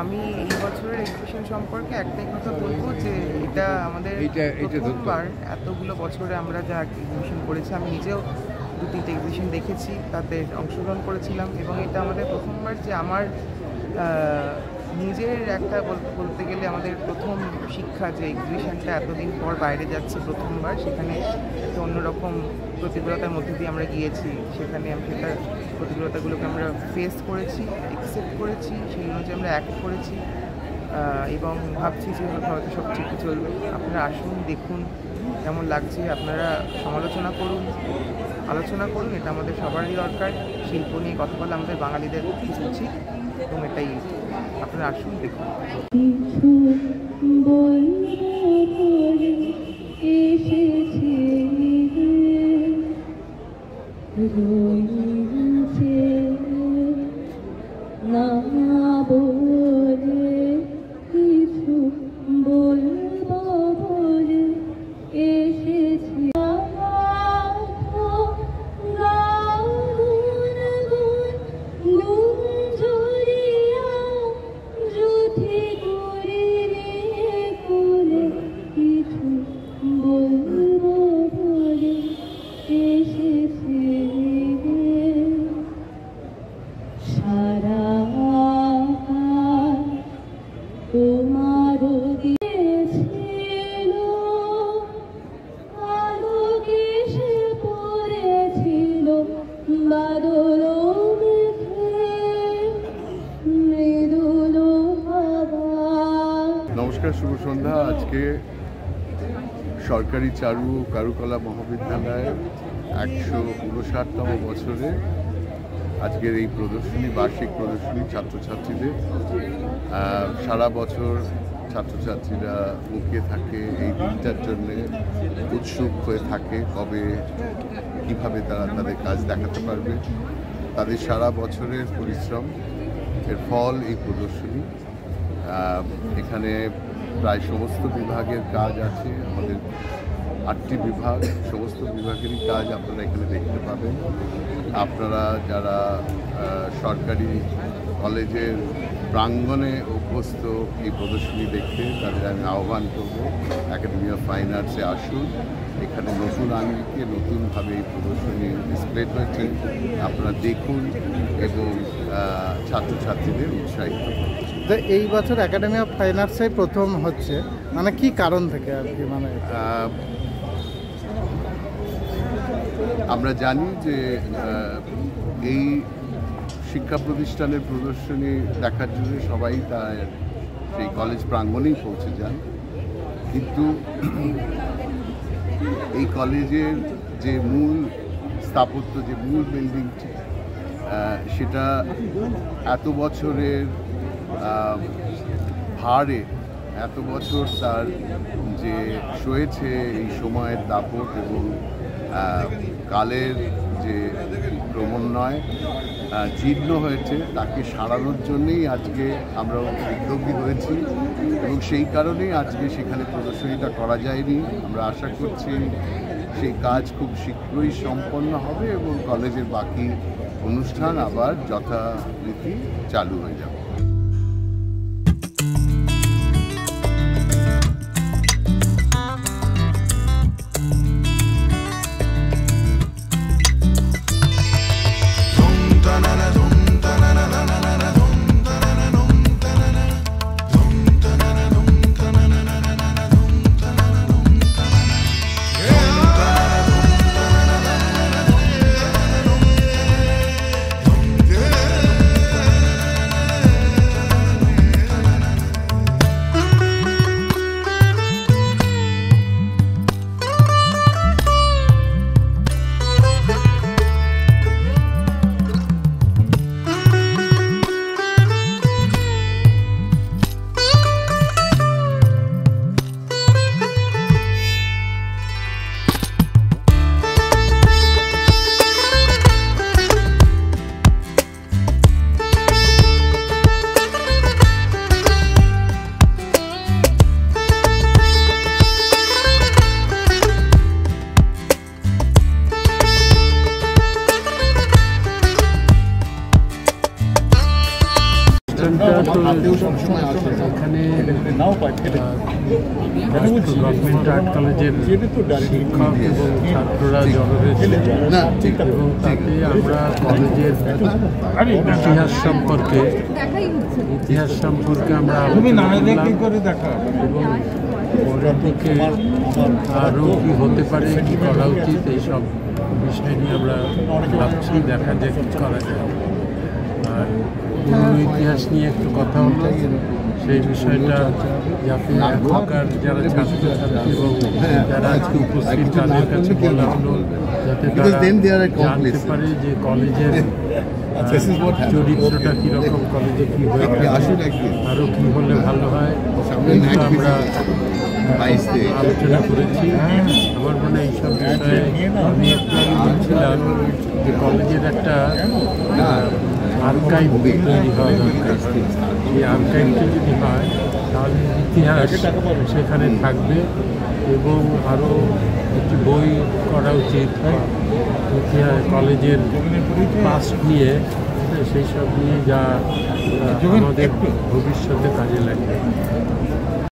আমি এই বছরের এক্সিবিশন সম্পর্কে একটাই কথা বলবো যে এটা আমাদের প্রথমবার। এতগুলো বছরে আমরা যা এক্সিবিশন করেছি, আমি নিজেও 2-3টে এক্সিবিশন দেখেছি, তাতে অংশগ্রহণ করেছিলাম, এবং এটা আমাদের প্রথমবার যে আমার নিজের একটা বলতে গেলে আমাদের প্রথম শিক্ষা যে এক্সিবিশনটা এতদিন পর বাইরে যাচ্ছে প্রথমবার, সেখানে একটা অন্যরকম প্রতিকূলতার মধ্যে দিয়ে আমরা গিয়েছি। সেখানে সেটা প্রতিকূলতাগুলোকে আমরা ফেস করেছি, অ্যাকসেপ্ট করেছি, সেই অনুযায়ী আমরা অ্যাক্ট করেছি, এবং ভাবছি যে হয়তো সব ঠিকই চলবে। আপনারা আসুন, দেখুন কেমন লাগছে, আপনারা সমালোচনা করুন, আলোচনা করুন, এটা আমাদের সবারই দরকার। শিল্প নিয়ে কথা বলা আমাদের বাঙালিদের উচিত, এবং এটাই আপনারা আসুন, দেখুন। নমস্কার, শুভ সন্ধ্যা। আজকে সরকারি চারু ও কারুকলা মহাবিদ্যালয়ের 159তম বছরে আজকের এই প্রদর্শনী, বার্ষিক প্রদর্শনী ছাত্রছাত্রীদের। সারা বছর ছাত্রছাত্রীরা মুখিয়ে থাকে এই দিনটার জন্যে, উৎসুক হয়ে থাকে কবে কিভাবে তারা তাদের কাজ দেখাতে পারবে। তাদের সারা বছরের পরিশ্রম এর ফল এই প্রদর্শনী। এখানে প্রায় সমস্ত বিভাগের কাজ আছে, আমাদের 8টি বিভাগ, সমস্ত বিভাগেরই কাজ আপনারা এখানে দেখতে পাবেন। আপনারা যারা সরকারি কলেজের প্রাঙ্গণে অভ্যস্ত এই প্রদর্শনী দেখতে, তাদের আমি আহ্বান করব একাডেমি অফ ফাইন আর্টসে আসুন। এখানে নতুন আঙ্গিকে নতুনভাবে এই প্রদর্শনী ডিসপ্লে হয়েছে, আপনারা দেখুন এবং ছাত্রছাত্রীদের উৎসাহিত করুন। তো এই বছর একাডেমি অফ ফাইন আর্টসে প্রথম হচ্ছে, মানে কি কারণ থেকে আর কি? মানে আমরা জানি যে এই শিক্ষা প্রতিষ্ঠানের প্রদর্শনী দেখার জন্য সবাই তার সেই কলেজ প্রাঙ্গণেই পৌঁছে যান, কিন্তু এই কলেজের যে মূল স্থাপত্য, যে মূল বিল্ডিংটি, সেটা এত বছরের ভারে, এত বছর তার যে সয়েছে এই সময়ের দাপট এবং কালের যে ক্রমান্বয়ে জীর্ণ হয়েছে, তাকে সারানোর জন্যেই আজকে আমরা উদ্যোগী হয়েছি, এবং সেই কারণেই আজকে সেখানে প্রদর্শনীটা করা যায়নি। আমরা আশা করছি সেই কাজ খুব শীঘ্রই সম্পন্ন হবে এবং কলেজের বাকি অনুষ্ঠান আবার যথারীতি চালু হয়ে যাবে। সবসময় আসে। এখানে গভর্নমেন্ট আর্ট কলেজের শিক্ষক এবং ছাত্ররা জড়ো হয়েছিল না, ঠিক। এবং তাতে আমরা কলেজের ইতিহাস সম্পর্কে আমরা আলোচনা করলাম এবং পরের দিকে আরও কী হতে পারে, কী করা উচিত, এইসব বিষয় নিয়ে আমরা ভাবছি, দেখা যাক কী করা যায়। আর পুরনো ইতিহাস নিয়ে একটু কথা হলো, সেই বিষয়টা যাতে এখনকার যারা ছাত্রছাত্রী এবং যারা আজকে উপস্থিত তাদের কাছে বলা হলো, যাতে Because then they are তারা at জানতে complacent. পারে যে কলেজের This is what happens. চরিত্রটা কীরকম, কলেজে কী হয়ে আপনি আসুন থাকে, একদিন। আরও কী হলে ভালো হয়, সামনে কিন্তু next আমরা visit, 22 তে। আলোচনা করেছি। আমার মনে হয় এইসব বিষয়ে আমি একটু আগে বলছিলাম যে কলেজের একটা আর্কাইভ তৈরি হওয়া দরকার। এই আর্কাইভটা যদি হয় তাহলে ইতিহাস সেখানে থাকবে এবং আরও একটি বই করা উচিত ইতিহাস কলেজের পাস্ট নিয়ে, সেই সব নিয়ে যা আমাদের ভবিষ্যতে কাজে লাগবে।